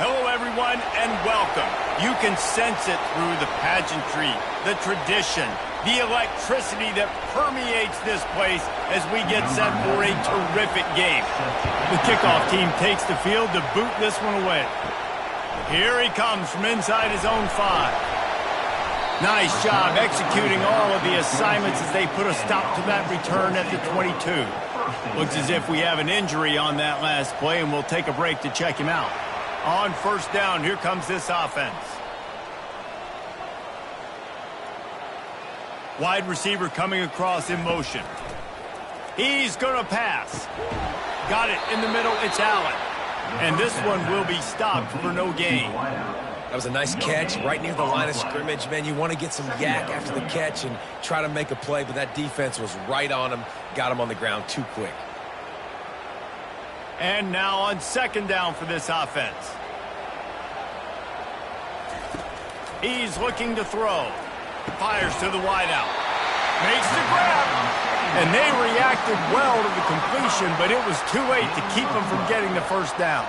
Hello, everyone, and welcome. You can sense it through the pageantry, the tradition, the electricity that permeates this place as we get set for a terrific game. The kickoff team takes the field to boot this one away. Here he comes from inside his own 5. Nice job executing all of the assignments as they put a stop to that return at the 22. Looks as if we have an injury on that last play, and we'll take a break to check him out. On first down, here comes this offense. Wide receiver coming across in motion. He's going to pass. Got it in the middle. It's Allen. And this one will be stopped for no gain. That was a nice catch right near the line of scrimmage. Man, you want to get some yak after the catch and try to make a play, but that defense was right on him. Got him on the ground too quick. And now on second down for this offense. He's looking to throw. Fires to the wideout. Makes the grab. And they reacted well to the completion, but it was too late to keep them from getting the first down.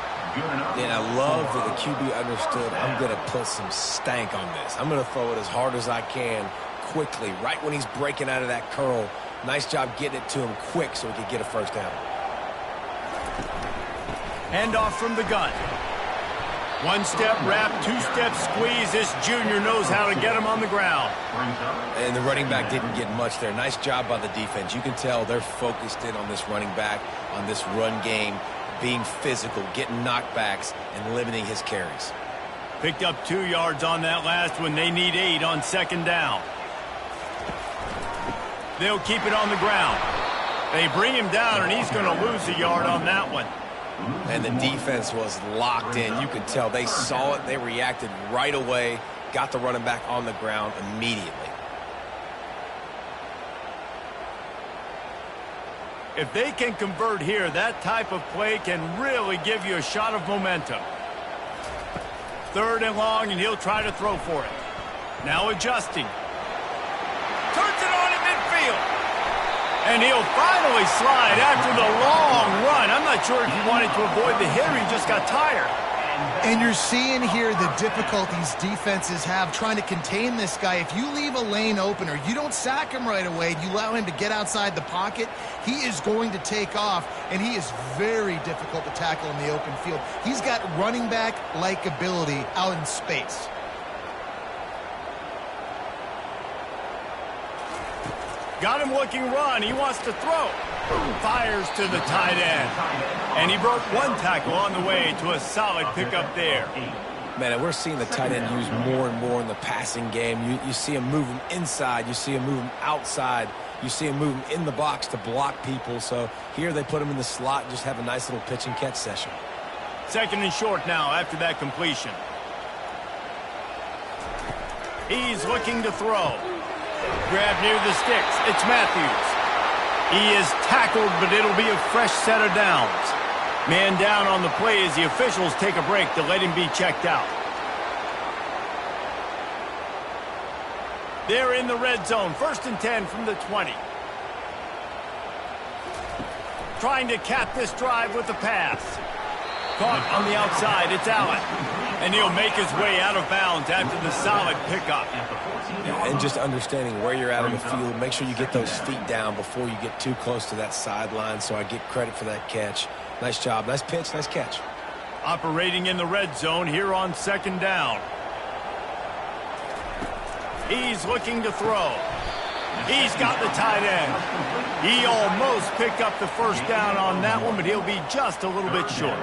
And I love that the QB understood I'm going to put some stank on this. I'm going to throw it as hard as I can quickly, right when he's breaking out of that curl. Nice job getting it to him quick so he could get a first down. Handoff from the gun. One-step wrap, two-step squeeze. This junior knows how to get him on the ground. And the running back didn't get much there. Nice job by the defense. You can tell they're focused in on this running back, on this run game, being physical, getting knockbacks, and limiting his carries. Picked up 2 yards on that last one. They need 8 on second down. They'll keep it on the ground. They bring him down, and he's going to lose a yard on that one. And the defense was locked in. You could tell they saw it. They reacted right away. Got the running back on the ground immediately. If they can convert here, that type of play can really give you a shot of momentum. Third and long, and he'll try to throw for it. Now adjusting. Turns it on in midfield. And he'll finally slide after the long run. I'm not sure if he wanted to avoid the hit or he just got tired. And you're seeing here the difficulties defenses have trying to contain this guy. If you leave a lane open or you don't sack him right away, you allow him to get outside the pocket, he is going to take off, and he is very difficult to tackle in the open field. He's got running back-like ability out in space. Got him looking run. He wants to throw. Fires to the tight end. And he broke one tackle on the way to a solid pickup there. Man, and we're seeing the tight end used more and more in the passing game. You see him move him inside. You see him move him outside. You see him move him in the box to block people. So here they put him in the slot and just have a nice little pitch and catch session. Second and short now after that completion. He's looking to throw. Grab near the sticks. It's Matthews. He is tackled, but it'll be a fresh set of downs. Man down on the play as the officials take a break to let him be checked out. They're in the red zone. First and 10 from the 20. Trying to cap this drive with a pass. Caught on the outside. It's Allen. And he'll make his way out of bounds after the solid pickup. Yeah, and just understanding where you're at on the field, make sure you get those feet down before you get too close to that sideline, so I get credit for that catch. Nice job. Nice pitch. Nice catch. Operating in the red zone here on second down. He's looking to throw. He's got the tight end. He almost picked up the first down on that one, but he'll be just a little bit short.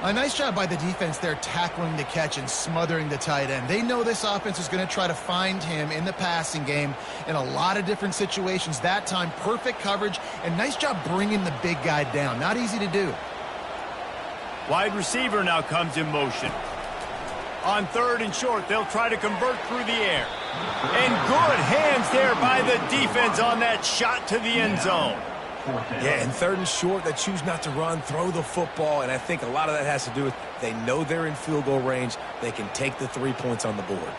A nice job by the defense there tackling the catch and smothering the tight end. They know this offense is going to try to find him in the passing game in a lot of different situations. That time, perfect coverage, and nice job bringing the big guy down. Not easy to do. Wide receiver now comes in motion. On third and short, they'll try to convert through the air. And good hands there by the defense on that shot to the end zone. Yeah, and third and short, they choose not to run, throw the football, and I think a lot of that has to do with they know they're in field goal range. They can take the 3 points on the board.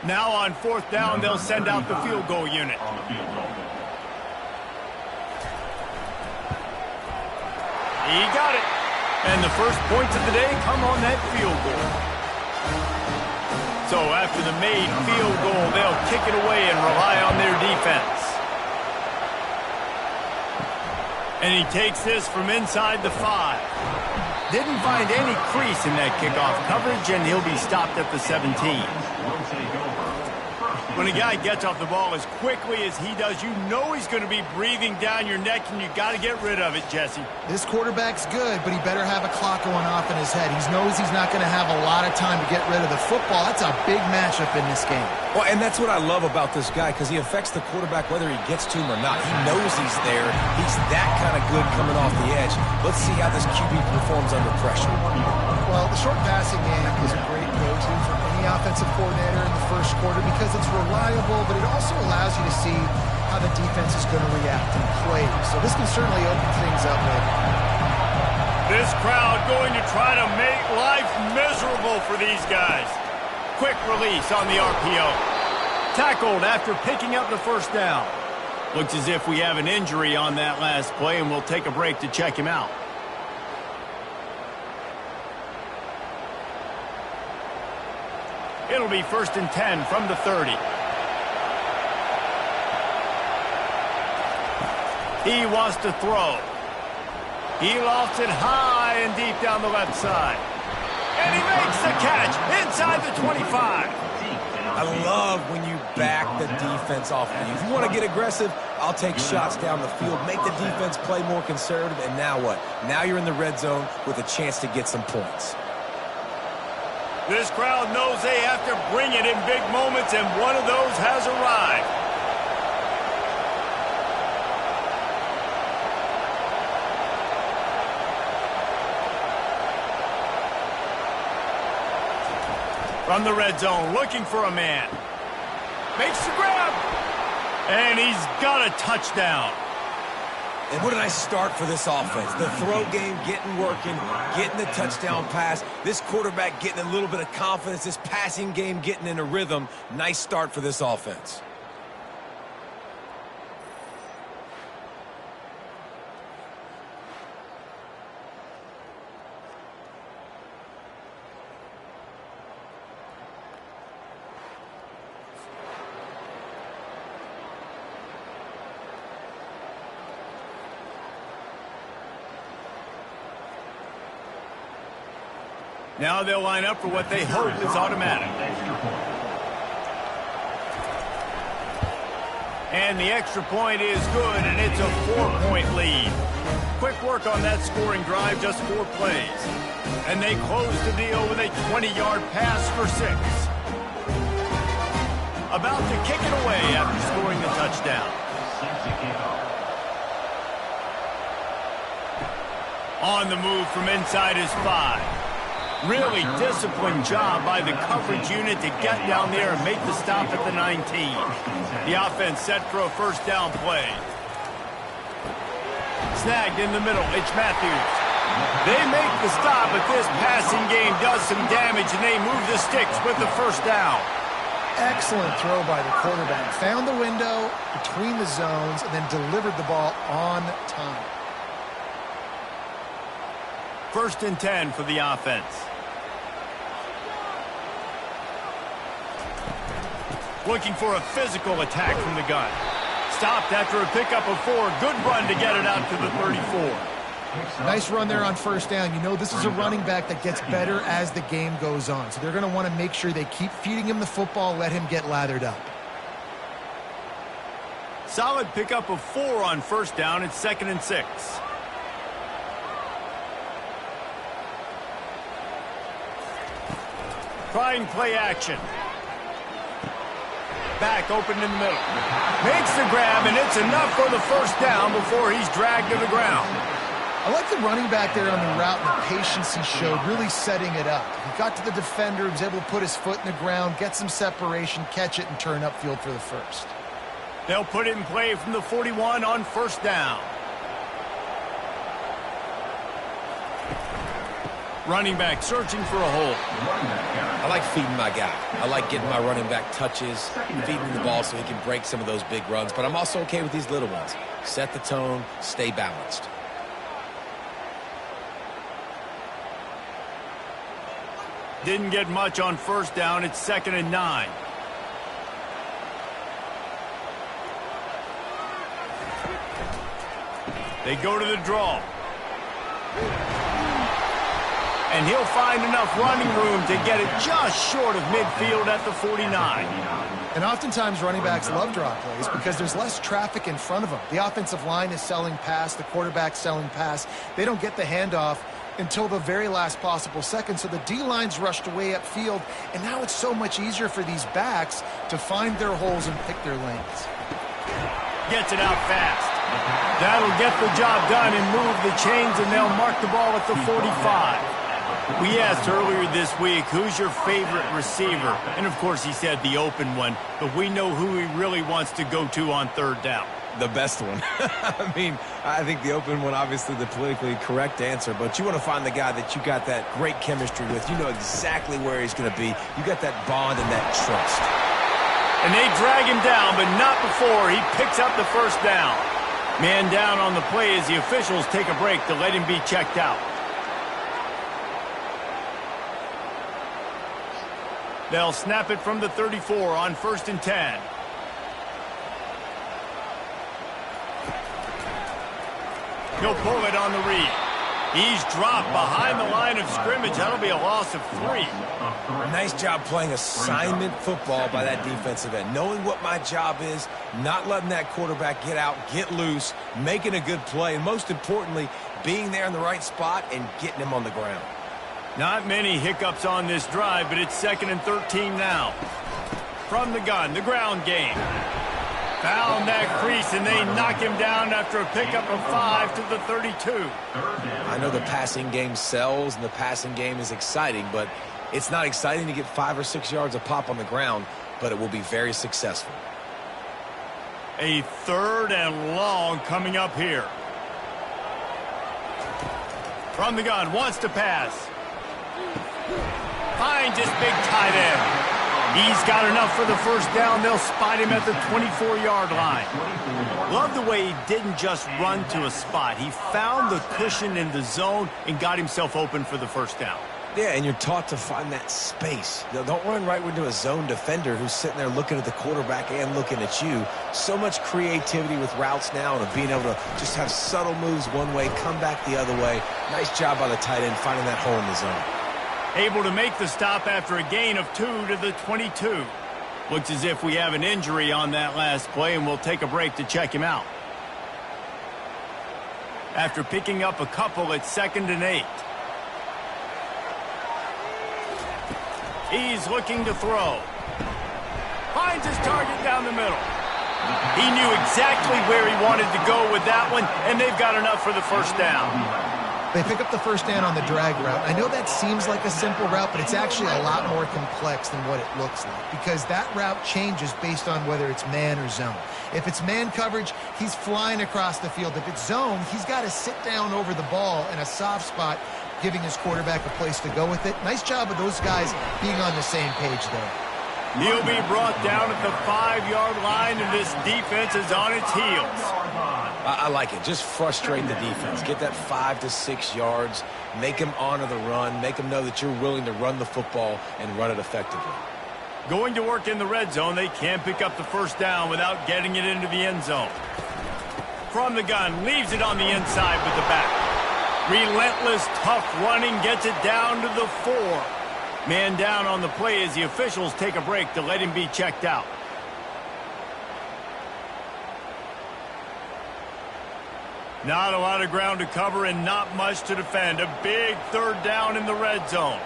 Now on fourth down, they'll send out the field goal unit. He got it. And the first points of the day come on that field goal. So after the made field goal, they'll kick it away and rely on their defense. And he takes this from inside the 5. Didn't find any crease in that kickoff coverage, and he'll be stopped at the 17. When a guy gets off the ball as quickly as he does, you know he's going to be breathing down your neck, and you got to get rid of it, Jesse. This quarterback's good, but he better have a clock going off in his head. He knows he's not going to have a lot of time to get rid of the football. That's a big matchup in this game. Well, and that's what I love about this guy, because he affects the quarterback whether he gets to him or not. He knows he's there. He's that kind of good coming off the edge. Let's see how this QB performs under pressure. Well, the short passing game is a great go-to for any offensive coordinator in the first quarter because it's reliable, but it also allows you to see how the defense is going to react in plays. So this can certainly open things up later. This crowd going to try to make life miserable for these guys. Quick release on the RPO. Tackled after picking up the first down. Looks as if we have an injury on that last play, and we'll take a break to check him out. It'll be 1st and 10 from the 30. He wants to throw. He lost it high and deep down the left side. And he makes the catch inside the 25. I love when you back the defense off of you. If you want to get aggressive, I'll take shots down the field, make the defense play more conservative, and now what? Now you're in the red zone with a chance to get some points. This crowd knows they have to bring it in big moments, and one of those has arrived. From the red zone, looking for a man. Makes the grab. And he's got a touchdown. And what a nice start for this offense. The throw game getting working, getting the touchdown pass. This quarterback getting a little bit of confidence. This passing game getting in a rhythm. Nice start for this offense. Now they'll line up for what they hope is automatic. And the extra point is good, and it's a 4-point lead. Quick work on that scoring drive, just 4 plays. And they close the deal with a 20-yard pass for 6. About to kick it away after scoring the touchdown. On the move from inside his 5. Really disciplined job by the coverage unit to get down there and make the stop at the 19. The offense set for a first down play. Snagged in the middle, it's Matthews. They make the stop, but this passing game does some damage, and they move the sticks with the first down. Excellent throw by the quarterback. Found the window between the zones and then delivered the ball on time. 1st and 10 for the offense. Looking for a physical attack from the gun. Stopped after a pickup of 4. Good run to get it out to the 34. Nice run there on first down. You know this is a running back that gets better as the game goes on. So they're going to want to make sure they keep feeding him the football, let him get lathered up. Solid pickup of 4 on first down. It's 2nd and 6. Trying play action. Back open in the middle. Makes the grab, and it's enough for the first down before he's dragged to the ground. I like the running back there on the route and the patience he showed, really setting it up. He got to the defender, was able to put his foot in the ground, get some separation, catch it, and turn upfield for the first. They'll put it in play from the 41 on first down. Running back searching for a hole. I like feeding my guy. I like getting my running back touches, feeding him the ball so he can break some of those big runs. But I'm also okay with these little ones. Set the tone, stay balanced. Didn't get much on first down. It's 2nd and 9. They go to the draw. And he'll find enough running room to get it just short of midfield at the 49. And oftentimes running backs love draw plays because there's less traffic in front of them. The offensive line is selling pass, the quarterback's selling pass. They don't get the handoff until the very last possible second, so the D-line's rushed away upfield, and now it's so much easier for these backs to find their holes and pick their lanes. Gets it out fast. That'll get the job done and move the chains, and they'll mark the ball at the 45. We asked earlier this week, who's your favorite receiver? And, of course, he said the open one, but we know who he really wants to go to on third down. The best one. I mean, I think the open one, obviously the politically correct answer, but you want to find the guy that you got that great chemistry with. You know exactly where he's going to be. You got that bond and that trust. And they drag him down, but not before he picks up the first down. Man down on the play as the officials take a break to let him be checked out. They'll snap it from the 34 on 1st and 10. He'll pull it on the read. He's dropped behind the line of scrimmage. That'll be a loss of 3. Nice job playing assignment football by that defensive end. Knowing what my job is, not letting that quarterback get out, get loose, making a good play, and most importantly, being there in the right spot and getting him on the ground. Not many hiccups on this drive, but it's 2nd and 13 now. From the gun, the ground game. Found that crease, and they knock him down after a pickup of 5 to the 32. I know the passing game sells, and the passing game is exciting, but it's not exciting to get 5 or 6 yards of pop on the ground, but it will be very successful. A 3rd and long coming up here. From the gun, wants to pass. Finds his big tight end. He's got enough for the first down. They'll spot him at the 24-yard line. Love the way he didn't just run to a spot. He found the cushion in the zone and got himself open for the first down. Yeah, and you're taught to find that space. Don't run right into a zone defender who's sitting there looking at the quarterback and looking at you. So much creativity with routes now and being able to just have subtle moves one way, come back the other way. Nice job by the tight end finding that hole in the zone. Able to make the stop after a gain of 2 to the 22. Looks as if we have an injury on that last play, and we'll take a break to check him out. After picking up a couple, it's 2nd and 8. He's looking to throw. Finds his target down the middle. He knew exactly where he wanted to go with that one, and they've got enough for the first down. They pick up the first down on the drag route. I know that seems like a simple route, but it's actually a lot more complex than what it looks like because that route changes based on whether it's man or zone. If it's man coverage, he's flying across the field. If it's zone, he's got to sit down over the ball in a soft spot, giving his quarterback a place to go with it. Nice job of those guys being on the same page there. He'll be brought down at the 5-yard line, and this defense is on its heels. I like it. Just frustrate the defense. Get that 5 to 6 yards. Make them honor the run. Make them know that you're willing to run the football and run it effectively. Going to work in the red zone. They can't pick up the first down without getting it into the end zone. From the gun, leaves it on the inside with the back. Relentless, tough running, gets it down to the 4. Man down on the play as the officials take a break to let him be checked out. Not a lot of ground to cover and not much to defend. A big 3rd down in the red zone.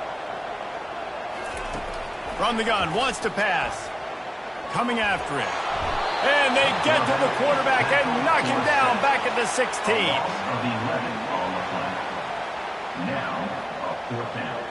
From the gun, wants to pass. Coming after him. And they get to the quarterback and knock him down back at the 16. Now, a 4th down.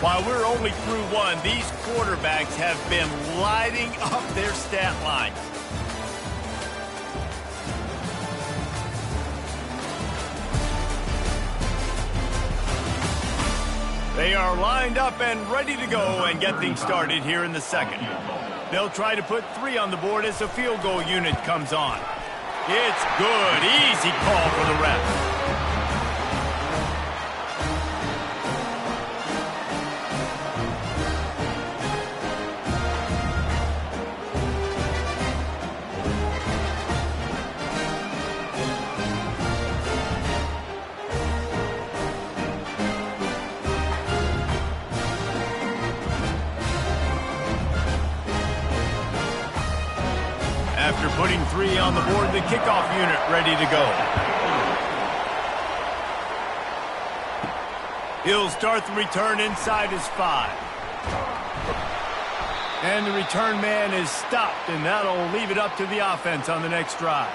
While we're only through one, these quarterbacks have been lighting up their stat lines. They are lined up and ready to go and get things started here in the second. They'll try to put 3 on the board as the field goal unit comes on. It's good. Easy call for the ref. After putting 3 on the board, the kickoff unit ready to go. He'll start the return inside his 5. And the return man is stopped, and that'll leave it up to the offense on the next drive.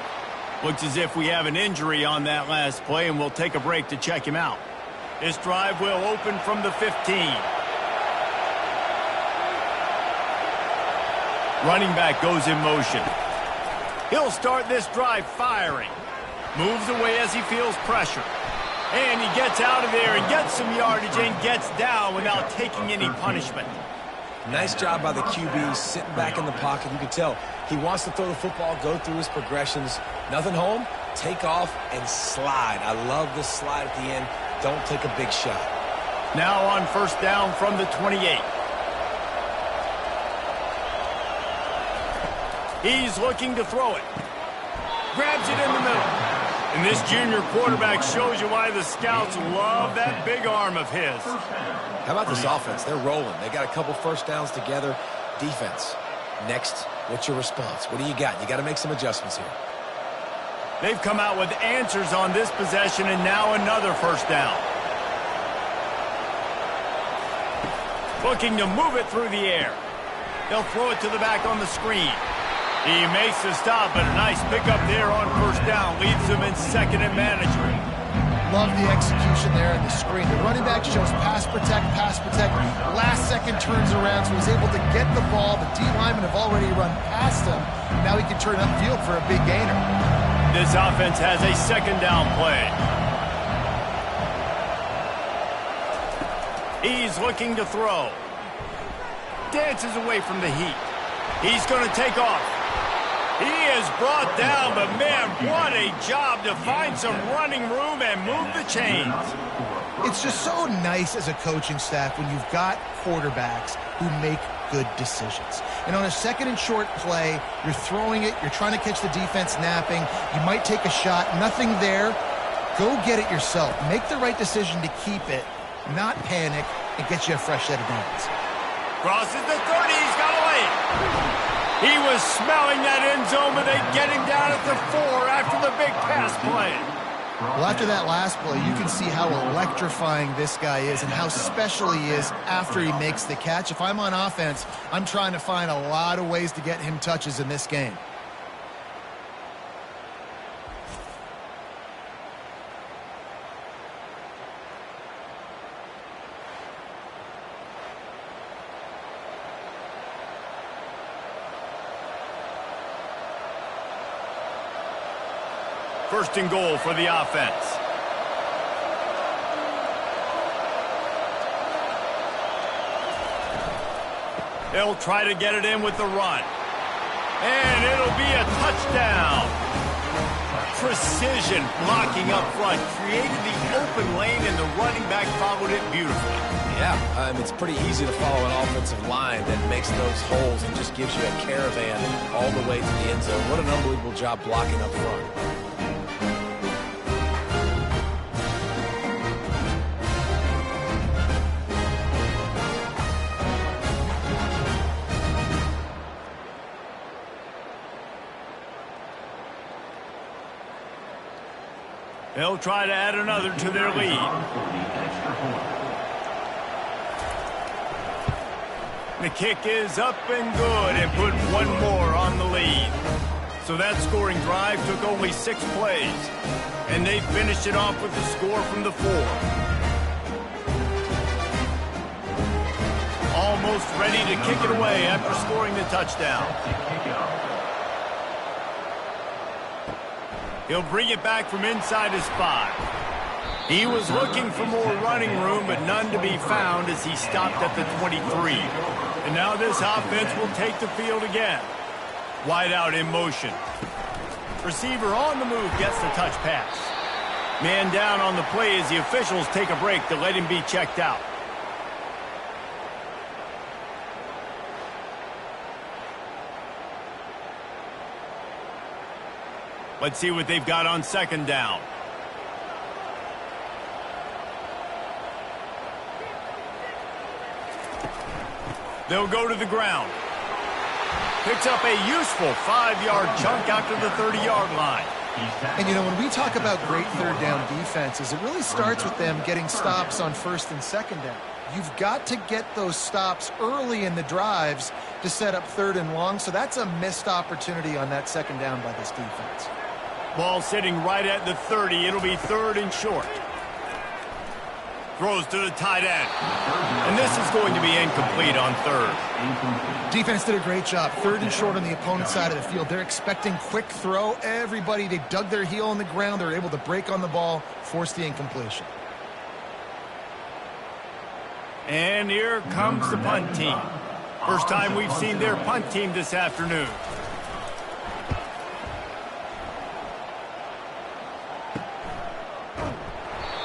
Looks as if we have an injury on that last play, and we'll take a break to check him out. This drive will open from the 15. Running back goes in motion. He'll start this drive firing. Moves away as he feels pressure. And he gets out of there and gets some yardage and gets down without taking any punishment. Nice job by the QB, sitting back in the pocket. You can tell he wants to throw the football, go through his progressions. Nothing home, take off, and slide. I love this slide at the end. Don't take a big shot. Now on first down from the 28. He's looking to throw it. Grabs it in the middle. And this junior quarterback shows you why the scouts love that big arm of his. How about this offense? They're rolling. They got a couple first downs together. Defense. Next, what's your response? What do you got? You got to make some adjustments here. They've come out with answers on this possession, and now another first down. Looking to move it through the air. They'll throw it to the back on the screen. He makes the stop, but a nice pickup there on first down. Leads them in second and manageable. Love the execution there in the screen. The running back shows pass protect, pass protect. Last second turns around, so he's able to get the ball. The D linemen have already run past him. Now he can turn upfield for a big gainer. This offense has a second down play. He's looking to throw. Dances away from the heat. He's going to take off. He is brought down, but man, what a job to find some running room and move the chains. It's just so nice as a coaching staff when you've got quarterbacks who make good decisions. And on a second and short play, you're throwing it, you're trying to catch the defense napping, you might take a shot, nothing there. Go get it yourself. Make the right decision to keep it, not panic, and get you a fresh set of downs. Crosses the 30, he's got away. He was smelling that end zone, but they get him down at the 4 after the big pass play. Well, after that last play, you can see how electrifying this guy is and how special he is after he makes the catch. If I'm on offense, I'm trying to find a lot of ways to get him touches in this game. First and goal for the offense. They'll try to get it in with the run. And it'll be a touchdown. Precision blocking up front. Created the open lane, and the running back followed it beautifully. Yeah, it's pretty easy to follow an offensive line that makes those holes and just gives you a caravan all the way to the end zone. What an unbelievable job blocking up front. They'll try to add another to their lead. The kick is up and good and put one more on the lead. So that scoring drive took only 6 plays. And they finished it off with the score from the 4. Almost ready to kick it away after scoring the touchdown. He'll bring it back from inside his 5. He was looking for more running room, but none to be found as he stopped at the 23. And now this offense will take the field again. Wide out in motion. Receiver on the move gets the touch pass. Man down on the play as the officials take a break to let him be checked out. Let's see what they've got on second down. They'll go to the ground. Picks up a useful 5-yard chunk out to the 30-yard line. And, you know, when we talk about great third down defenses, it really starts with them getting stops on first and second down. You've got to get those stops early in the drives to set up third and long, so that's a missed opportunity on that second down by this defense. Ball sitting right at the 30. It'll be third and short. Throws to the tight end. And this is going to be incomplete on third. Defense did a great job. Third and short on the opponent's side of the field. They're expecting quick throw. Everybody, they dug their heel on the ground. They're able to break on the ball, force the incompletion. And here comes the punt team. First time we've seen their punt team this afternoon.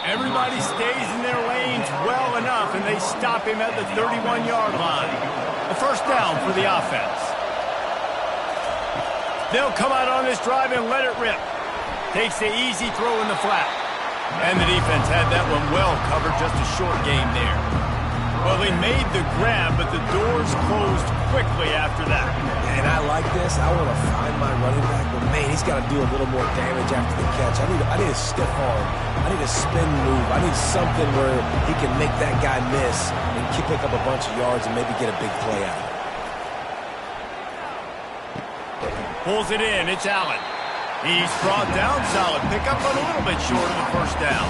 Everybody stays in their lanes well enough, and they stop him at the 31-yard line. A first down for the offense. They'll come out on this drive and let it rip. Takes the easy throw in the flat. And the defense had that one well covered, just a short game there. Well, they made the grab, but the doors closed quickly after that. And I like this. I want to find my running back, but man, he's got to do a little more damage after the catch. I need a stiff arm. I need a spin move. I need something where he can make that guy miss and pick up a bunch of yards and maybe get a big play out. Pulls it in. It's Allen. He's brought down solid. Pick up a little bit short of the first down.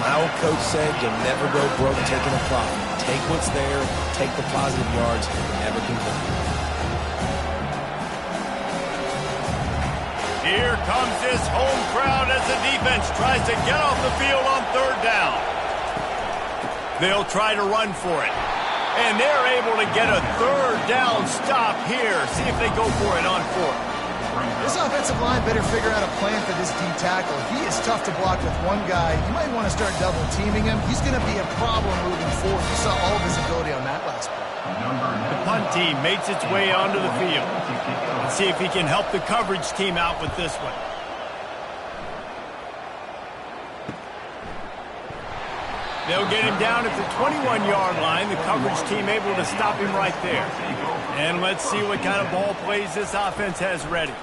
My old coach said you'll never go broke taking a profit. Take what's there, take the positive yards, and never complain. Here comes this home crowd as the defense tries to get off the field on third down. They'll try to run for it. And they're able to get a third down stop here. See if they go for it on fourth. This offensive line better figure out a plan for this D tackle. He is tough to block with one guy. You might want to start double teaming him. He's going to be a problem moving forward. You saw all of his ability on that last play. The punt team makes its way onto the field. Let's see if he can help the coverage team out with this one. They'll get him down at the 21-yard line. The coverage team able to stop him right there. And let's see what kind of ball plays this offense has ready.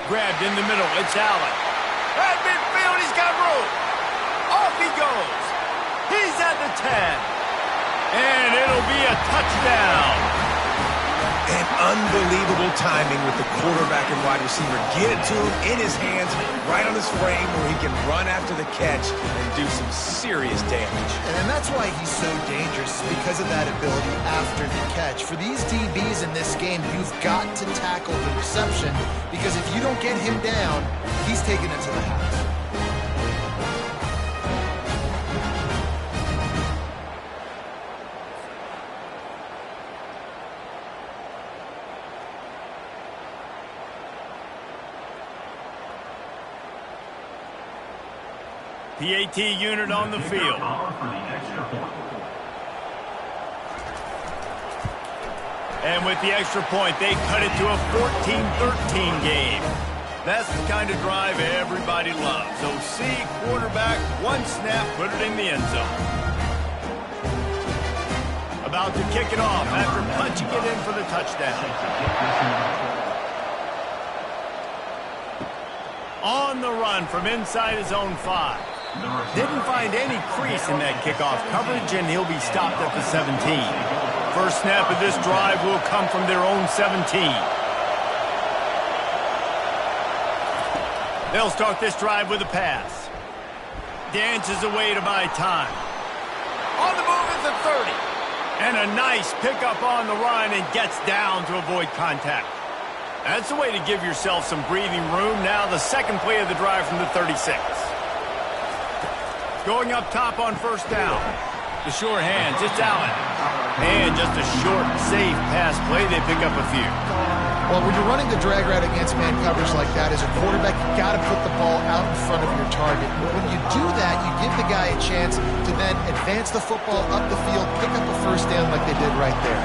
Grabbed in the middle. It's Allen. At midfield, he's got room. Off he goes. He's at the 10. And it'll be a touchdown. And unbelievable timing with the quarterback and wide receiver. Get it to him in his hands, right on his frame where he can run after the catch and do some serious damage. And that's why he's so dangerous, because of that ability after the catch. For these DBs in this game, you've got to tackle the reception, because if you don't get him down, he's taking it to the house. PAT unit on the field. And with the extra point, they cut it to a 14-13 game. That's the kind of drive everybody loves. OC, quarterback, one snap, put it in the end zone. About to kick it off after punching it in for the touchdown. On the run from inside his own 5. Didn't find any crease in that kickoff coverage, and he'll be stopped at the 17. First snap of this drive will come from their own 17. They'll start this drive with a pass. Dances away to buy time. On the move at the 30. And a nice pickup on the run and gets down to avoid contact. That's the way to give yourself some breathing room. Now the second play of the drive from the 36. Going up top on first down. The sure hands, it's Allen. And just a short, safe pass play, they pick up a few. Well, when you're running the drag route against man coverage like that, as a quarterback, you got to put the ball out in front of your target. When you do that, you give the guy a chance to then advance the football up the field, pick up a first down like they did right there.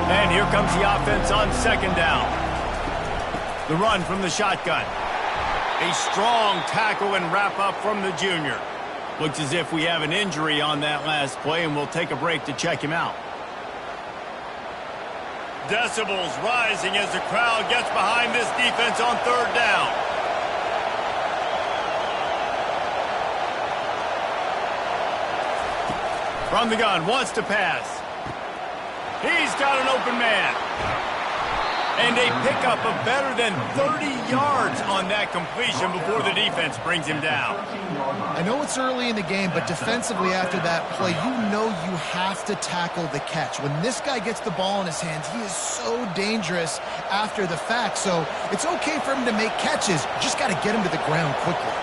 And here comes the offense on second down. The run from the shotgun. A strong tackle and wrap up from the junior. Looks as if we have an injury on that last play, and we'll take a break to check him out. Decibels rising as the crowd gets behind this defense on third down. From the gun, wants to pass. He's got an open man. And a pickup of better than 30 yards on that completion before the defense brings him down. I know it's early in the game, but defensively after that play, you know you have to tackle the catch. When this guy gets the ball in his hands, he is so dangerous after the fact. So it's okay for him to make catches. You just got to get him to the ground quickly.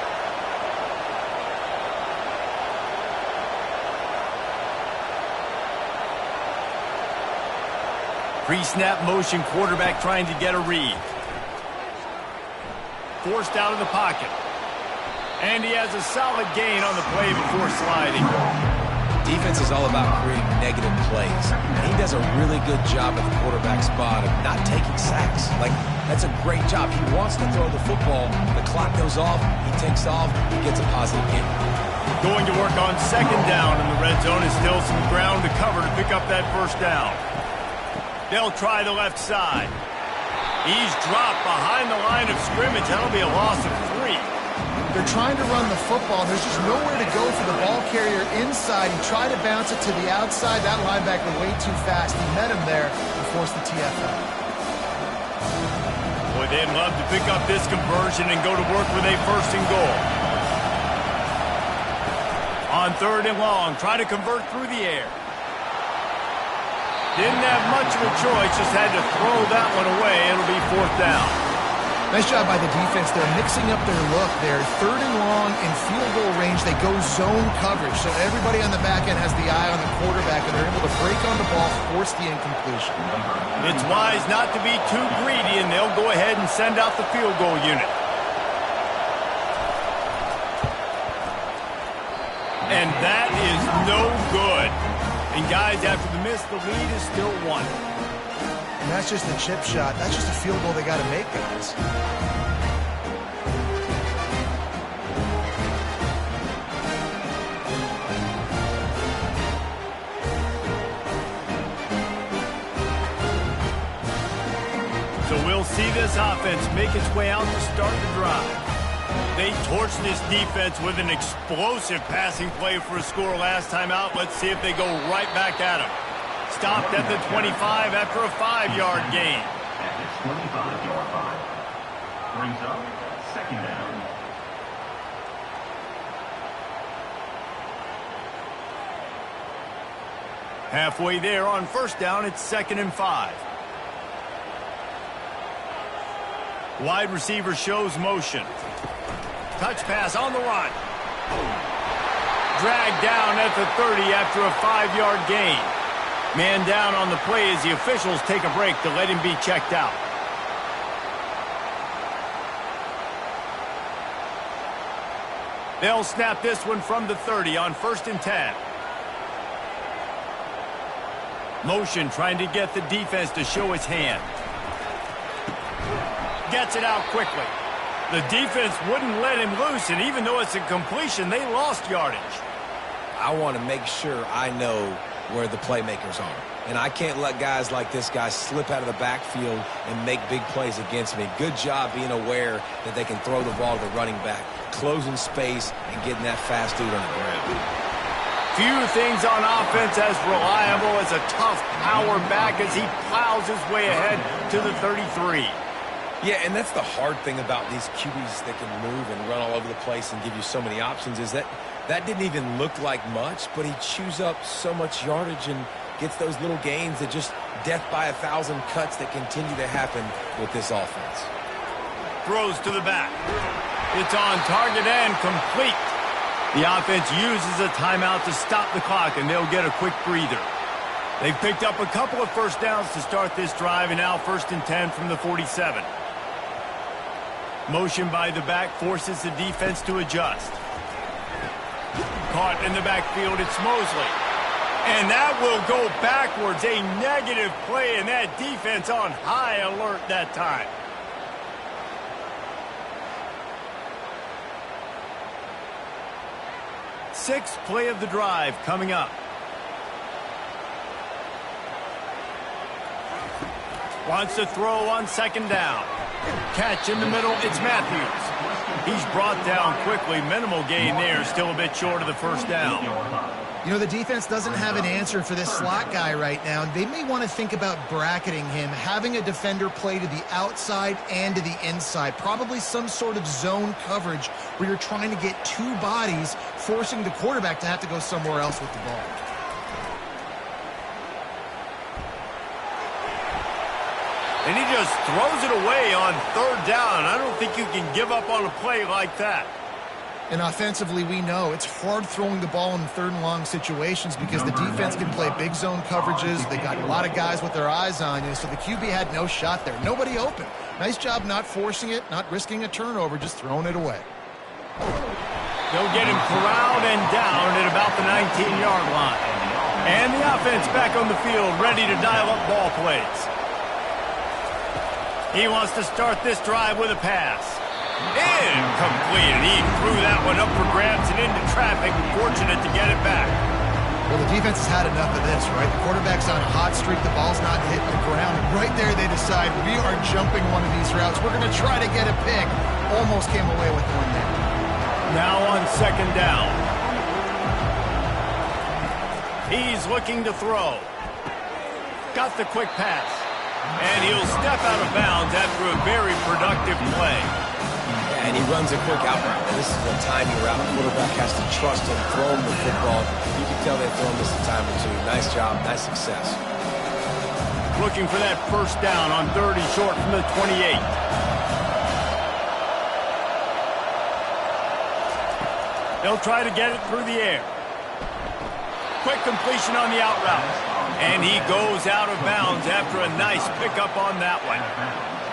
Pre-snap motion quarterback trying to get a read. Forced out of the pocket. And he has a solid gain on the play before sliding. Defense is all about creating negative plays. And he does a really good job at the quarterback spot of not taking sacks. Like, that's a great job. He wants to throw the football. The clock goes off. He takes off. He gets a positive gain. Going to work on second down, and the red zone is still some ground to cover to pick up that first down. They'll try the left side. He's dropped behind the line of scrimmage. That'll be a loss of 3. They're trying to run the football. There's just nowhere to go for the ball carrier inside. He tried to bounce it to the outside. That linebacker way too fast. He met him there and forced the TFL. Boy, they'd love to pick up this conversion and go to work with a first and goal. On third and long, try to convert through the air. Didn't have much of a choice, just had to throw that one away. It'll be fourth down. Nice job by the defense. They're mixing up their look there. Third and long in field goal range. They go zone coverage, so everybody on the back end has the eye on the quarterback, and they're able to break on the ball, force the incompletion. It's wise not to be too greedy, and they'll go ahead and send out the field goal unit. And that is no good. And guys, after the miss, the lead is still 1. And that's just a chip shot. That's just a field goal they got to make, guys. So we'll see this offense make its way out to start the drive. They torched this defense with an explosive passing play for a score last time out. Let's see if they go right back at him. Stopped at the 25 after a 5-yard gain. At the 25-yard line. Brings up second down. Halfway there on first down, it's 2nd and 5. Wide receiver shows motion. Touch pass on the run. Dragged down at the 30 after a 5-yard gain. Man down on the play as the officials take a break to let him be checked out. They'll snap this one from the 30 on 1st and 10. Motion trying to get the defense to show his hand. Gets it out quickly. The defense wouldn't let him loose, and even though it's a completion, they lost yardage. I want to make sure I know where the playmakers are. And I can't let guys like this guy slip out of the backfield and make big plays against me. Good job being aware that they can throw the ball to the running back, closing space, and getting that fast dude on the ground. Few things on offense as reliable as a tough power back as he plows his way ahead to the 33. Yeah, and that's the hard thing about these QBs that can move and run all over the place and give you so many options is that didn't even look like much, but he chews up so much yardage and gets those little gains that just death by 1,000 cuts that continue to happen with this offense. Throws to the back. It's on target and complete. The offense uses a timeout to stop the clock, and they'll get a quick breather. They've picked up a couple of first downs to start this drive, and now 1st and 10 from the 47. Motion by the back forces the defense to adjust. Caught in the backfield, it's Mosley. And that will go backwards. A negative play, and that defense on high alert that time. Sixth play of the drive coming up. Wants to throw on 2nd down. Catch in the middle, it's Matthews. He's brought down quickly. Minimal gain there, still a bit short of the 1st down. You know, the defense doesn't have an answer for this slot guy right now. They may want to think about bracketing him, having a defender play to the outside and to the inside. Probably some sort of zone coverage where you're trying to get 2 bodies, forcing the quarterback to have to go somewhere else with the ball. And he just throws it away on 3rd down. I don't think you can give up on a play like that. And offensively, we know it's hard throwing the ball in 3rd and long situations because the defense can play big zone coverages. They got a lot of guys with their eyes on you, so the QB had no shot there. Nobody open. Nice job not forcing it, not risking a turnover, just throwing it away. They'll get him corralled and down at about the 19-yard line. And the offense back on the field, ready to dial up ball plays. He wants to start this drive with a pass. Incomplete. He threw that one up for grabs and into traffic. Fortunate to get it back. Well, the defense has had enough of this, right? The quarterback's on a hot streak. The ball's not hitting the ground. And right there, they decide, we are jumping one of these routes. We're going to try to get a pick. Almost came away with one there. Now on 2nd down. He's looking to throw. Got the quick pass. And he'll step out of bounds after a very productive play. And he runs a quick out route. This is a timing route. The quarterback has to trust him, throw him the football. You can tell they've thrown this a time or 2. Nice job, nice success. Looking for that 1st down on 3rd and short from the 28. They'll try to get it through the air. Quick completion on the out route. And he goes out of bounds after a nice pickup on that one.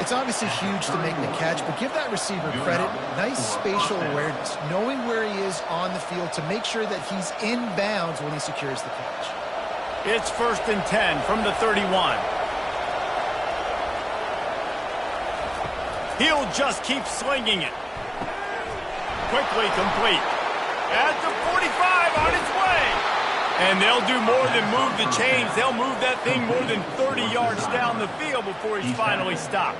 It's obviously huge to make the catch, but give that receiver credit. Nice spatial awareness, knowing where he is on the field to make sure that he's in bounds when he secures the catch. It's 1st and 10 from the 31. He'll just keep slinging it. Quickly complete. At the 45, on its way. And they'll do more than move the chains. They'll move that thing more than 30 yards down the field before he's finally stopped.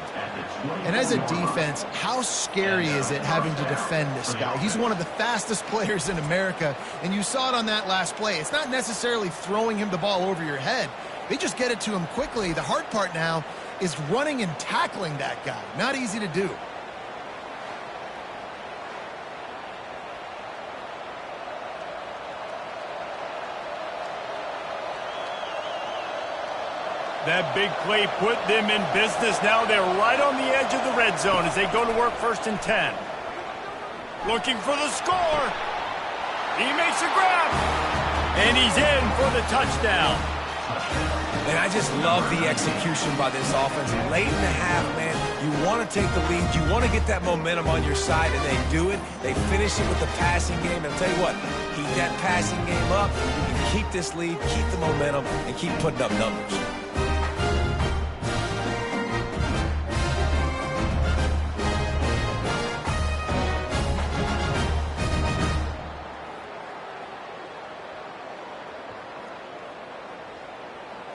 And as a defense, how scary is it having to defend this guy? He's one of the fastest players in America, and you saw it on that last play. It's not necessarily throwing him the ball over your head. They just get it to him quickly. The hard part now is running and tackling that guy. Not easy to do. That big play put them in business. Now they're right on the edge of the red zone as they go to work 1st and 10. Looking for the score. He makes a grab. And he's in for the touchdown. And I just love the execution by this offense. Late in the half, man, you want to take the lead. You want to get that momentum on your side, and they do it. They finish it with the passing game. And I'll tell you what, keep that passing game up. You can keep this lead, keep the momentum, and keep putting up numbers.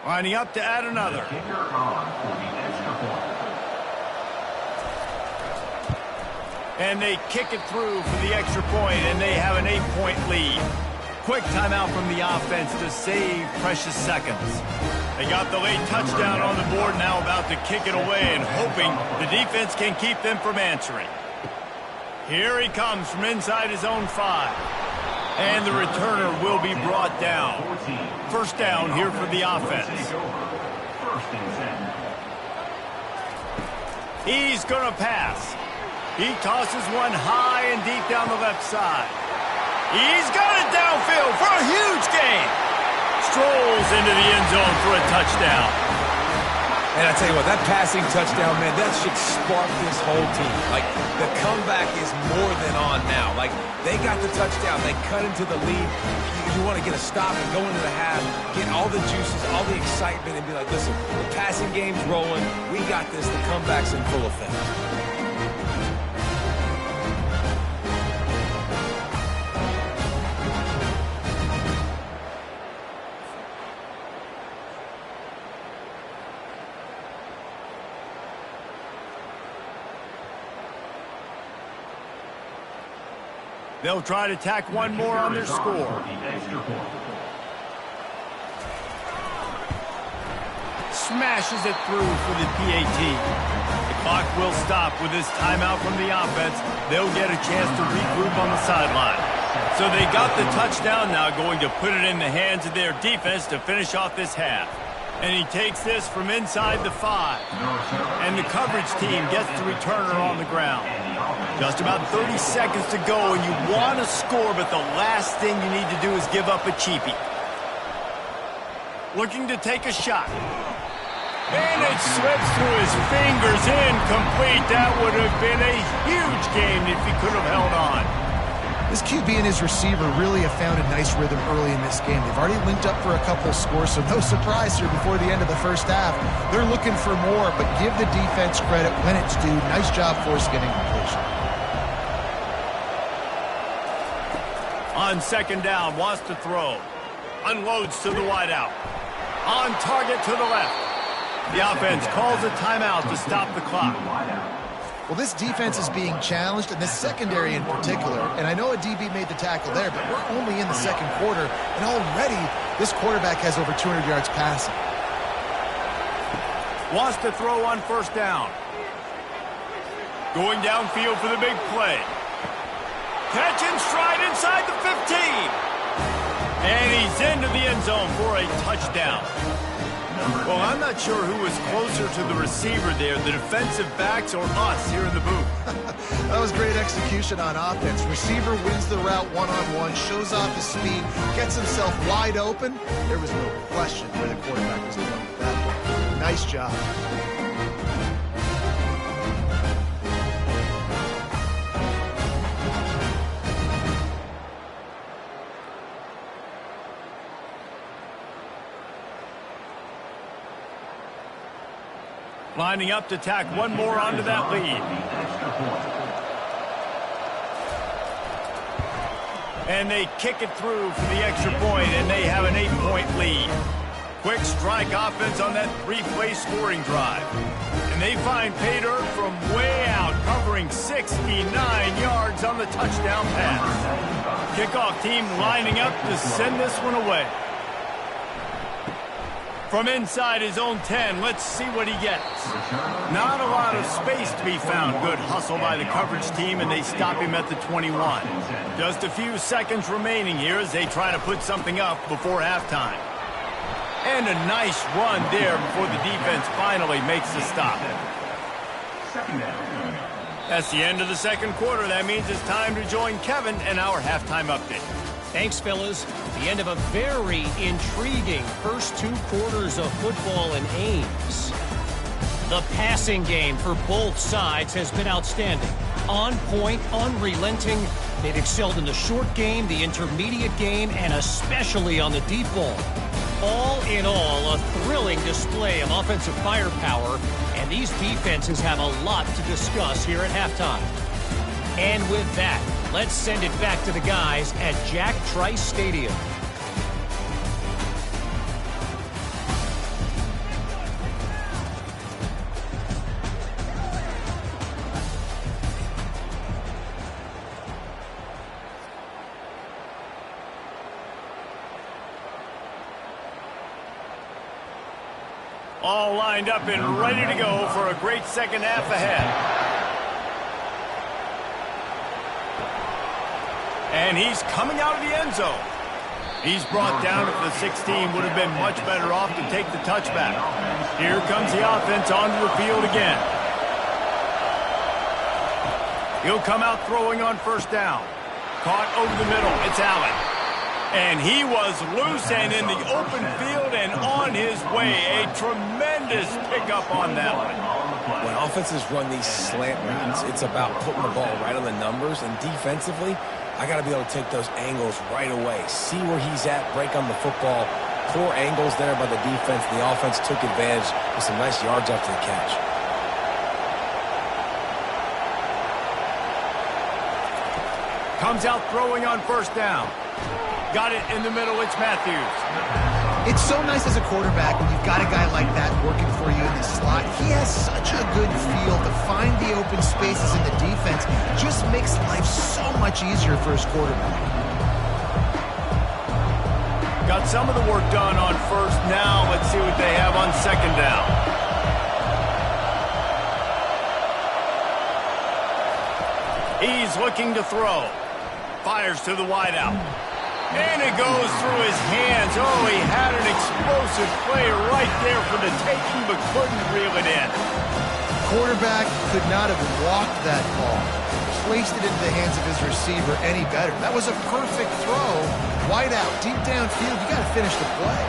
Lining up to add another. And they kick it through for the extra point, and they have an 8-point lead. Quick timeout from the offense to save precious seconds. They got the late touchdown on the board, now about to kick it away and hoping the defense can keep them from answering. Here he comes from inside his own 5. And the returner will be brought down. 1st down here for the offense. He's going to pass. He tosses one high and deep down the left side. He's got it downfield for a huge gain. Strolls into the end zone for a touchdown. And I tell you what, that passing touchdown, man, that should spark this whole team. Like, the comeback is more than on now. Like, they got the touchdown. They cut into the lead. You want to get a stop and go into the half, get all the juices, all the excitement, and be like, listen, the passing game's rolling. We got this. The comeback's in full effect. They'll try to tack one more on their score. Smashes it through for the PAT. The clock will stop with this timeout from the offense. They'll get a chance to regroup on the sideline. So they got the touchdown, now going to put it in the hands of their defense to finish off this half. And he takes this from inside the 5. And the coverage team gets the returner on the ground. Just about 30 seconds to go, and you want to score, but the last thing you need to do is give up a cheapie. Looking to take a shot. And it slips through his fingers, incomplete. That would have been a huge gain if he could have held on. This QB and his receiver really have found a nice rhythm early in this game. They've already linked up for a couple scores, so no surprise here before the end of the first half. They're looking for more, but give the defense credit when it's due. Nice job for us getting completion. On second down, wants to throw. Unloads to the wideout. On target to the left. The offense calls a timeout to stop the clock. Well, this defense is being challenged, and this secondary in particular. And I know a DB made the tackle there, but we're only in the second quarter, and already this quarterback has over 200 yards passing. Wants to throw on first down. Going downfield for the big play. Catch and stride inside the 15. And he's into the end zone for a touchdown. Well, I'm not sure who was closer to the receiver there, the defensive backs or us here in the booth. That was great execution on offense. Receiver wins the route one-on-one, shows off his speed, gets himself wide open. There was no question where the quarterback was going with that one. Nice job. Lining up to tack one more onto that lead. And they kick it through for the extra point, and they have an 8-point lead. Quick strike offense on that 3-play scoring drive. And they find pay dirt from way out, covering 69 yards on the touchdown pass. Kickoff team lining up to send this one away. From inside his own 10, let's see what he gets. Not a lot of space to be found. Good hustle by the coverage team, and they stop him at the 21. Just a few seconds remaining here as they try to put something up before halftime. And a nice run there before the defense finally makes the stop. That's the end of the second quarter. That means it's time to join Kevin and our halftime update. Thanks, fellas. The end of a very intriguing first 2 quarters of football in Ames. The passing game for both sides has been outstanding. On point, unrelenting. They've excelled in the short game, the intermediate game, and especially on the deep ball. All in all, a thrilling display of offensive firepower, and these defenses have a lot to discuss here at halftime. And with that, let's send it back to the guys at Jack Trice Stadium. All lined up and ready to go for a great second half ahead. And he's coming out of the end zone. He's brought down at the 16. Would have been much better off to take the touchback. Here comes the offense onto the field again. He'll come out throwing on first down. Caught over the middle. It's Allen. And he was loose and in the open field and on his way. A tremendous pickup on that one. When offenses run these slant routes, it's about putting the ball right on the numbers. And defensively, I got to be able to take those angles right away. See where he's at, break on the football. Poor angles there by the defense. The offense took advantage with some nice yards after the catch. Comes out throwing on first down. Got it in the middle. It's Matthews. It's so nice as a quarterback when you've got a guy like that working for you in the slot. He has such a good feel to find the open spaces in the defense. Just makes life so much easier for his quarterback. Got some of the work done on first. Now let's see what they have on second down. He's looking to throw. Fires to the wideout. And it goes through his hands. Oh, he had an explosive play right there for the taking, but couldn't reel it in. Quarterback could not have walked that ball, placed it into the hands of his receiver any better. That was a perfect throw. Wide out, deep downfield. You got to finish the play.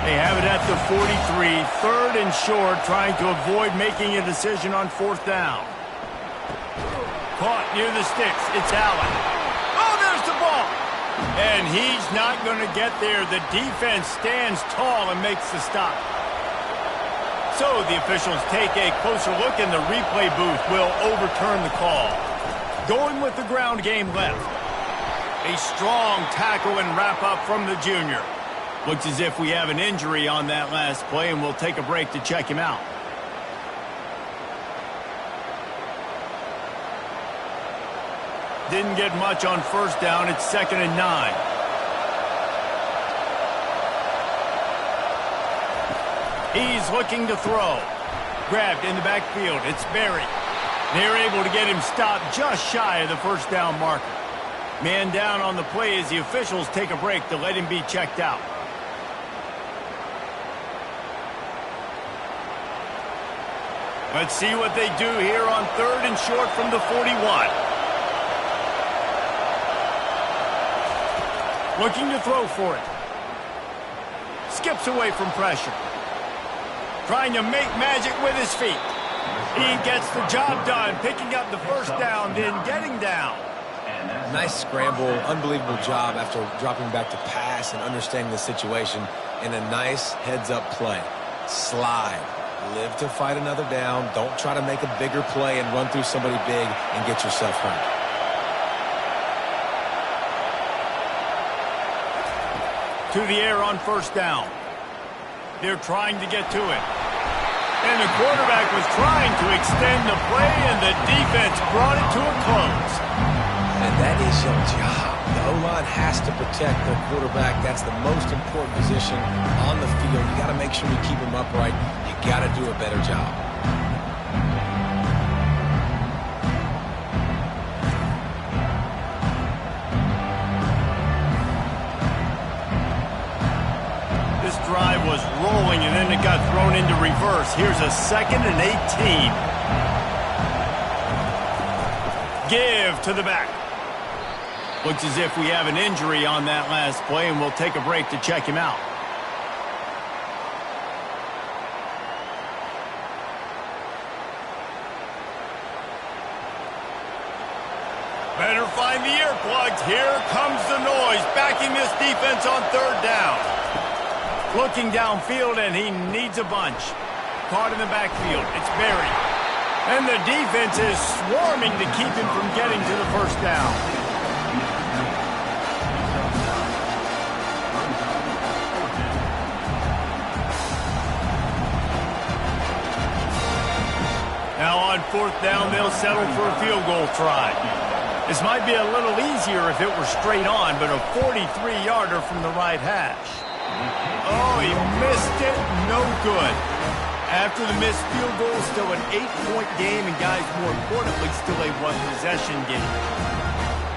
They have it at the 43, third and short, trying to avoid making a decision on fourth down. Caught near the sticks. It's Allen. Oh, there's the ball. And he's not going to get there. The defense stands tall and makes the stop. So the officials take a closer look, and the replay booth will overturn the call. Going with the ground game left. A strong tackle and wrap-up from the junior. Looks as if we have an injury on that last play, and we'll take a break to check him out. Didn't get much on first down. It's 2nd and 9. He's looking to throw. Grabbed in the backfield. It's Berry. They're able to get him stopped just shy of the first down marker. Man down on the play as the officials take a break to let him be checked out. Let's see what they do here on third and short from the 41. Looking to throw for it. Skips away from pressure. Trying to make magic with his feet. He gets the job done, picking up the first down, then getting down. Nice scramble, unbelievable job after dropping back to pass and understanding the situation, and a nice heads-up play. Slide. Live to fight another down. Don't try to make a bigger play and run through somebody big and get yourself hurt. To the air on first down. They're trying to get to it. And the quarterback was trying to extend the play, and the defense brought it to a close. And that is your job. The O-line has to protect their quarterback. That's the most important position on the field. You got to make sure you keep him upright. You got to do a better job. This drive was rolling, and then it got thrown into reverse. Here's a 2nd and 18. Give to the back. Looks as if we have an injury on that last play, and we'll take a break to check him out. Better find the earplugs. Here comes the noise, backing this defense on third down. Looking downfield, and he needs a bunch. Caught in the backfield. It's Berry. And the defense is swarming to keep him from getting to the first down. Now on fourth down, they'll settle for a field goal try. This might be a little easier if it were straight on, but a 43-yarder from the right hash. Oh, he missed it. No good. After the missed field goal, still an 8-point game, and guys, more importantly, still a one-possession game.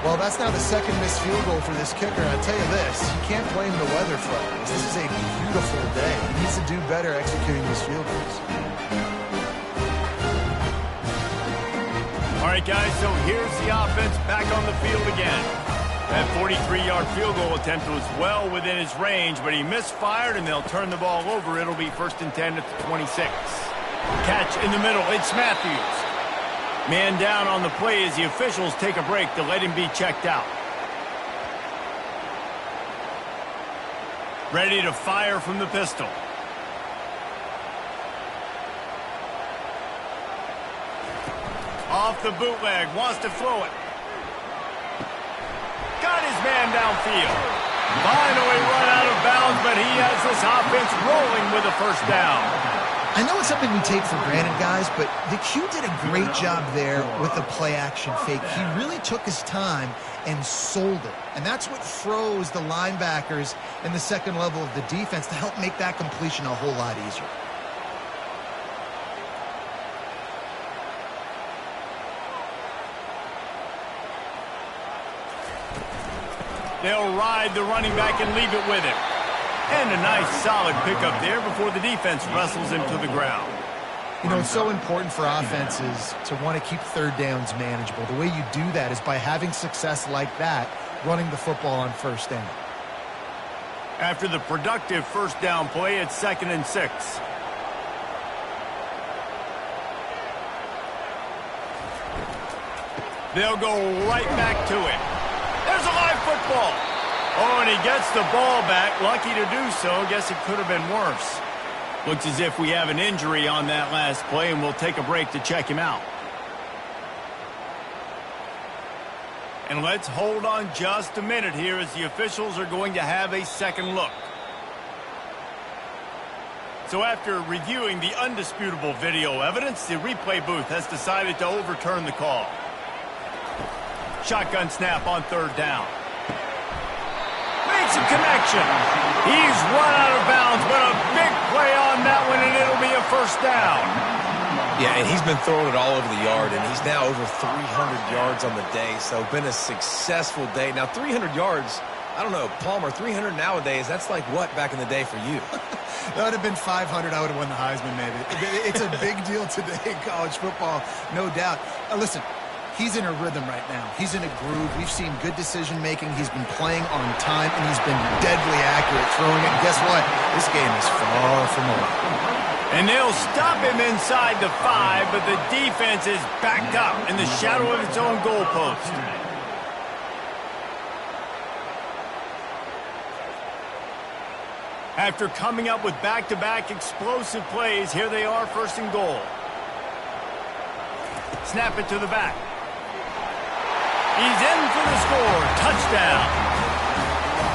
Well, that's now the second missed field goal for this kicker. I'll tell you this, you can't blame the weather for this. This is a beautiful day. He needs to do better executing his field goals. All right, guys, so here's the offense back on the field again. That 43-yard field goal attempt was well within his range, but he misfired, and they'll turn the ball over. It'll be 1st and 10 at the 26. Catch in the middle. It's Matthews. Man down on the play as the officials take a break to let him be checked out. Ready to fire from the pistol. Off the bootleg. Wants to throw it. Got his man downfield. Finally run out of bounds, but he has this offense rolling with a first down. I know it's something we take for granted, guys, but the Q did a great job there with the play-action fake. He really took his time and sold it. And that's what froze the linebackers in the second level of the defense to help make that completion a whole lot easier. They'll ride the running back and leave it with him. And a nice solid pickup there before the defense wrestles him to the ground. You know, it's so important for offenses to want to keep third downs manageable. The way you do that is by having success like that, running the football on first down. After the productive first down play, it's 2nd and 6. They'll go right back to it. There's a live football. Oh, and he gets the ball back. Lucky to do so. Guess it could have been worse. Looks as if we have an injury on that last play, and we'll take a break to check him out. And let's hold on just a minute here as the officials are going to have a second look. So after reviewing the undisputable video evidence, the replay booth has decided to overturn the call. Shotgun snap on 3rd down. Makes a connection. He's run out of bounds, but a big play on that one, and it'll be a first down. Yeah, and he's been throwing it all over the yard, and he's now over 300 yards on the day, so been a successful day. Now, 300 yards, I don't know, Palmer, 300 nowadays, that's like what back in the day for you? That would have been 500. I would have won the Heisman, maybe. It's a big deal today in college football, no doubt. Listen. He's in a rhythm right now. He's in a groove. We've seen good decision-making. He's been playing on time, and he's been deadly accurate throwing it. And guess what? This game is far from over. And they'll stop him inside the 5, but the defense is backed up in the shadow of its own goalpost. After coming up with back-to-back explosive plays, here they are, 1st and goal. Snap it to the back. He's in for the score. Touchdown.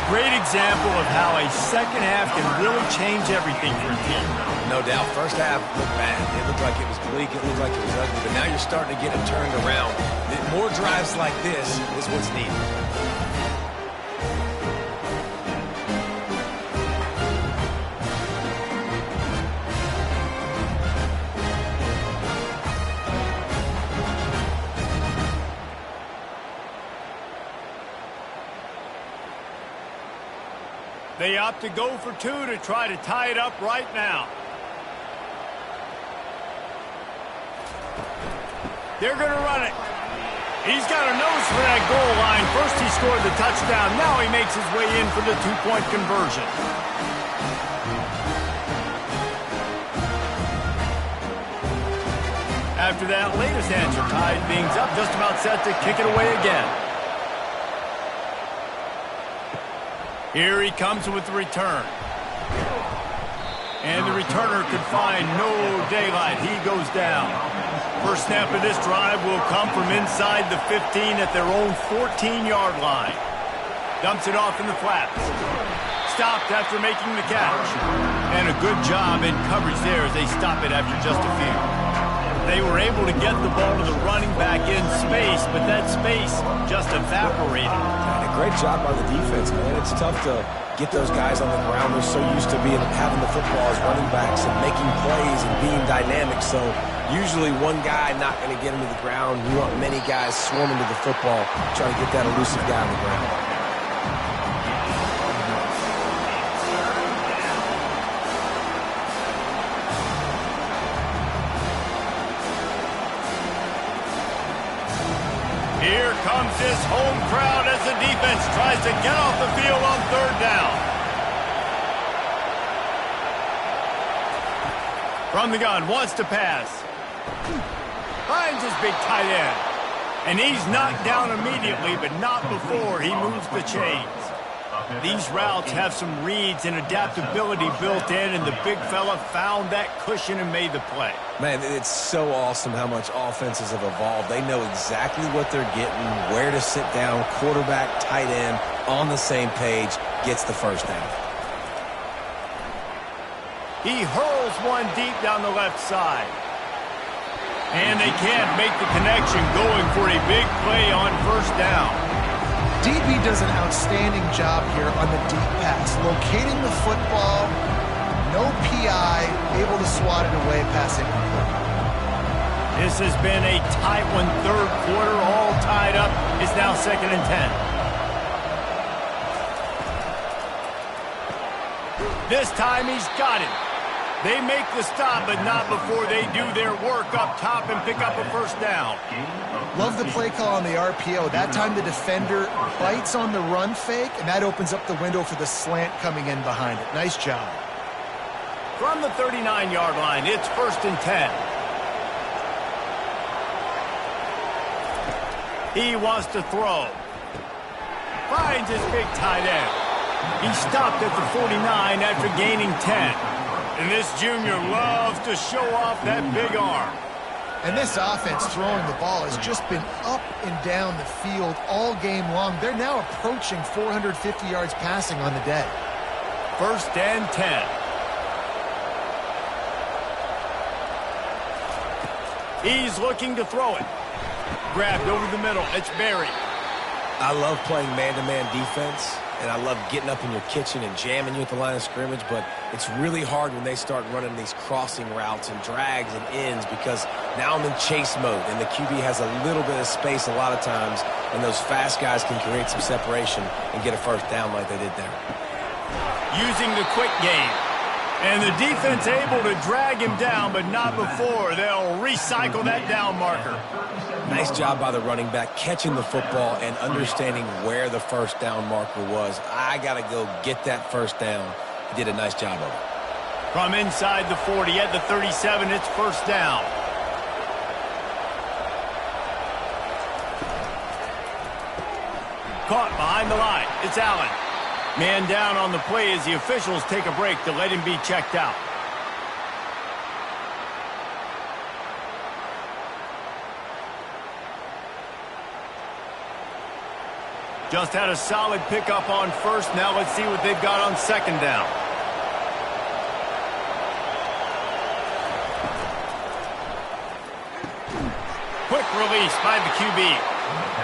Great example of how a second half can really change everything for a team. No doubt. First half looked bad. It looked like it was bleak. It looked like it was ugly. But now you're starting to get it turned around. More drives like this is what's needed. They opt to go for 2 to try to tie it up right now. They're going to run it. He's got a nose for that goal line. First he scored the touchdown. Now he makes his way in for the 2-point conversion. After that latest answer tied things up, just about set to kick it away again. Here he comes with the return. And the returner could find no daylight. He goes down. First snap of this drive will come from inside the 15 at their own 14-yard line. Dumps it off in the flats. Stopped after making the catch. And a good job in coverage there as they stop it after just a few. They were able to get the ball to the running back in space, but that space just evaporated. And a great job by the defense, man. It's tough to get those guys on the ground. They're so used to having the football as running backs and making plays and being dynamic. So usually one guy not going to get him to the ground. You want many guys swarming to the football, trying to get that elusive guy on the ground. Here comes this home crowd as the defense tries to get off the field on third down. From the gun, wants to pass. Finds his big tight end. And he's knocked down immediately, but not before he moves the chains. These routes have some reads and adaptability built in, and the big fella found that cushion and made the play. Man, it's so awesome how much offenses have evolved. They know exactly what they're getting, where to sit down, quarterback, tight end, on the same page, gets the first down. He hurls one deep down the left side. And they can't make the connection, going for a big play on first down. DB does an outstanding job here on the deep pass, locating the football, no PI, able to swat it away, passing. This has been a tight one, third quarter, all tied up. It's now 2nd and 10. This time he's got it. They make the stop, but not before they do their work up top and pick up a first down. Love the play call on the RPO. That time the defender bites on the run fake, and that opens up the window for the slant coming in behind it. Nice job. From the 39-yard line, it's 1st and 10. He wants to throw. Finds his big tight end. He stopped at the 49 after gaining 10. And this junior loves to show off that big arm. And this offense throwing the ball has just been up and down the field all game long. They're now approaching 450 yards passing on the day. 1st and 10. He's looking to throw it. Grabbed over the middle. It's Berry. I love playing man-to-man defense, and I love getting up in your kitchen and jamming you at the line of scrimmage, but it's really hard when they start running these crossing routes and drags and ends, because now I'm in chase mode, and the QB has a little bit of space a lot of times, and those fast guys can create some separation and get a first down like they did there. Using the quick game. And the defense able to drag him down, but not before. They'll recycle that down marker. Nice job by the running back, catching the football and understanding where the first down marker was. I got to go get that first down. He did a nice job of it. From inside the 40 at the 37, it's 1st down. Caught behind the line. It's Allen. Man down on the play as the officials take a break to let him be checked out. Just had a solid pickup on first. Now let's see what they've got on 2nd down. Quick release by the QB.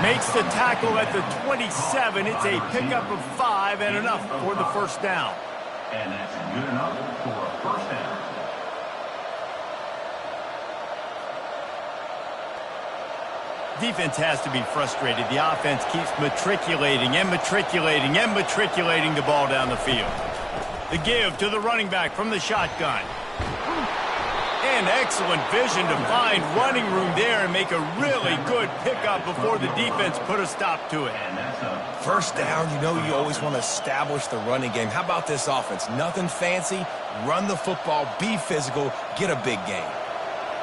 Makes the tackle at the 27. It's a pickup of 5 and enough for the first down. And that's good enough for a first down. Defense has to be frustrated. The offense keeps matriculating and matriculating and matriculating the ball down the field. The give to the running back from the shotgun. And excellent vision to find running room there and make a really good pickup before the defense put a stop to it. First down, you know you always want to establish the running game. How about this offense? Nothing fancy. Run the football, be physical, get a big gain.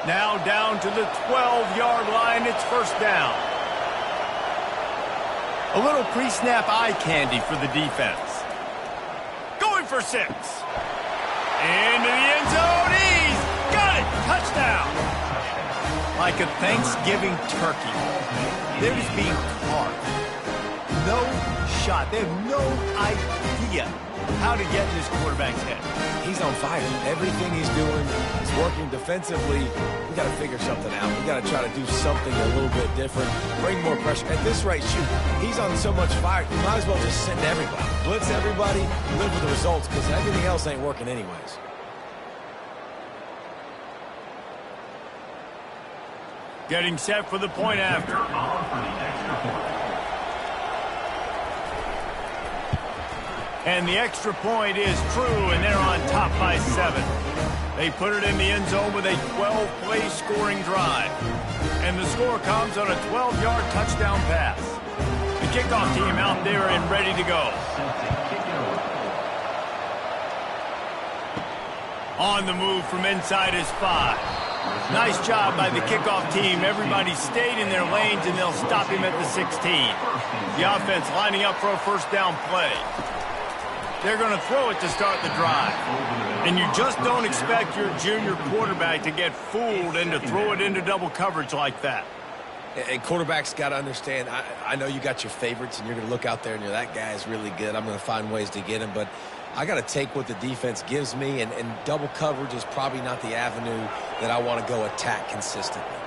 Now down to the 12-yard line. It's 1st down. A little pre-snap eye candy for the defense. Going for 6. Into the end zone. He's got it. Touchdown. Like a Thanksgiving turkey. They're just being carved. No shot. They have no idea how to get in this quarterback's head. He's on fire. Everything he's doing is working defensively. We got to figure something out. We got to try to do something a little bit different. Bring more pressure. At this rate, shoot, he's on so much fire, you might as well just send everybody. Blitz everybody, live with the results, because everything else ain't working anyways. Getting set for the point after. And the extra point is true, and they're on top by 7. They put it in the end zone with a 12-play scoring drive. And the score comes on a 12-yard touchdown pass. The kickoff team out there and ready to go. On the move from inside his 5. Nice job by the kickoff team. Everybody stayed in their lanes, and they'll stop him at the 16. The offense lining up for a first down play. They're going to throw it to start the drive. And you just don't expect your junior quarterback to get fooled and to throw it into double coverage like that. And quarterbacks got to understand, I know you got your favorites, and you're going to look out there and you're, that guy is really good. I'm going to find ways to get him, but I got to take what the defense gives me, and double coverage is probably not the avenue that I want to go attack consistently.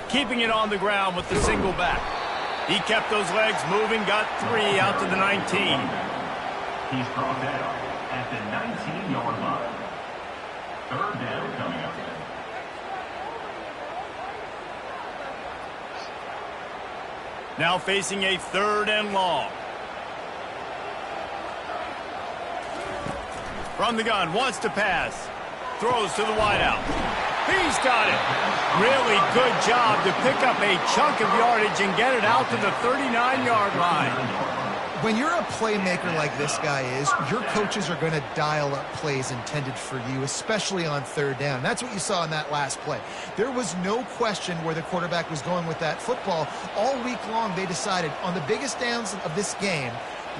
Keeping it on the ground with the single back. He kept those legs moving, got 3 out to the 19. He's brought down at the 19-yard line. Third down coming up. Now facing a 3rd and long. From the gun, wants to pass. Throws to the wideout. He's got it. Really good job to pick up a chunk of yardage and get it out to the 39-yard line. When you're a playmaker like this guy is, your coaches are going to dial up plays intended for you, especially on 3rd down. That's what you saw in that last play. There was no question where the quarterback was going with that football. All week long, they decided on the biggest downs of this game,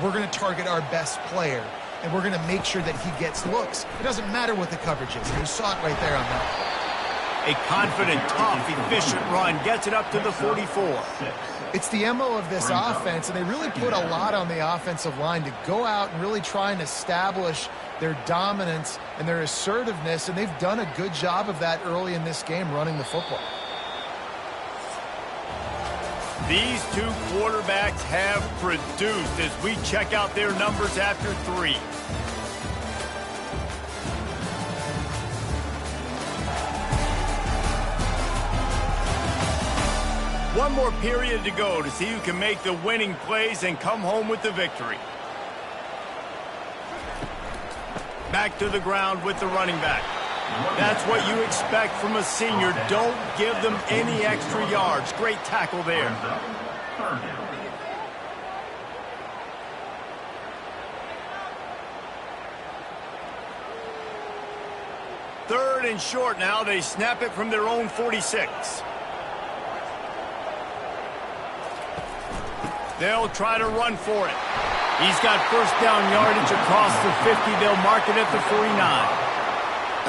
we're going to target our best player, and we're going to make sure that he gets looks. It doesn't matter what the coverage is. And you saw it right there on that. A confident, tough, efficient run gets it up to the 44. It's the MO of this offense, and they really put a lot on the offensive line to go out and really try and establish their dominance and their assertiveness, and they've done a good job of that early in this game running the football. These two quarterbacks have produced as we check out their numbers after 3. One more period to go to see who can make the winning plays and come home with the victory. Back to the ground with the running back. That's what you expect from a senior. Don't give them any extra yards. Great tackle there. Third and short now. They snap it from their own 46. They'll try to run for it. He's got first down yardage across the 50. They'll mark it at the 49.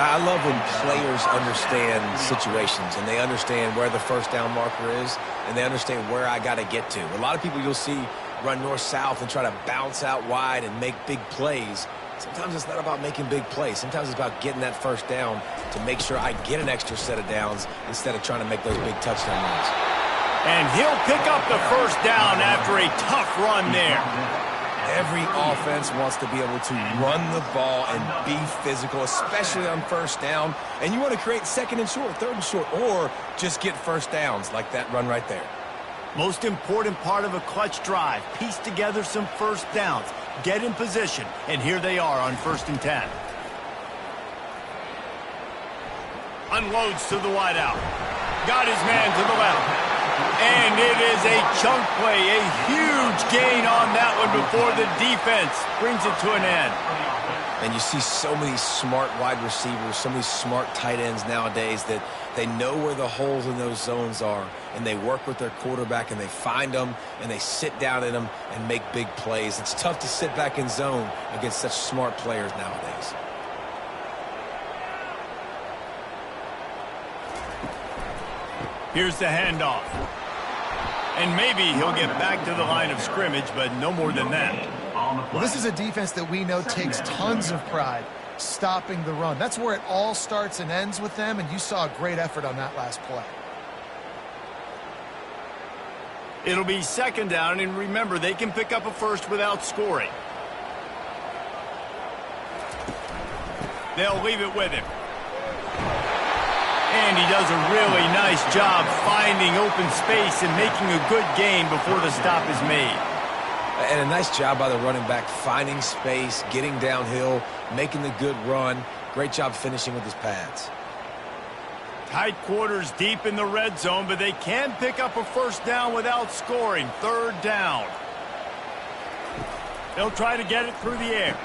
I love when players understand situations and they understand where the first down marker is and they understand where I got to get to. A lot of people you'll see run north-south and try to bounce out wide and make big plays. Sometimes it's not about making big plays. Sometimes it's about getting that first down to make sure I get an extra set of downs instead of trying to make those big touchdown runs. And he'll pick up the first down after a tough run there. Every offense wants to be able to run the ball and be physical, especially on first down. And you want to create 2nd and short, 3rd and short, or just get first downs like that run right there. Most important part of a clutch drive, piece together some first downs, get in position, and here they are on 1st and 10. Unloads to the wideout. Got his man to the left. And it is a chunk play, a huge gain on that one before the defense brings it to an end. And you see so many smart wide receivers, so many smart tight ends nowadays that they know where the holes in those zones are, and they work with their quarterback, and they find them, and they sit down in them and make big plays. It's tough to sit back in zone against such smart players nowadays. Here's the handoff. And maybe he'll get back to the line of scrimmage, but no more than that. Well, this is a defense that we know takes tons of pride stopping the run. That's where it all starts and ends with them, and you saw a great effort on that last play. It'll be 2nd down, and remember, they can pick up a first without scoring. They'll leave it with him. And he does a really nice job finding open space and making a good gain before the stop is made. And a nice job by the running back, finding space, getting downhill, making the good run. Great job finishing with his pads. Tight quarters deep in the red zone, but they can pick up a first down without scoring. Third down. They'll try to get it through the air.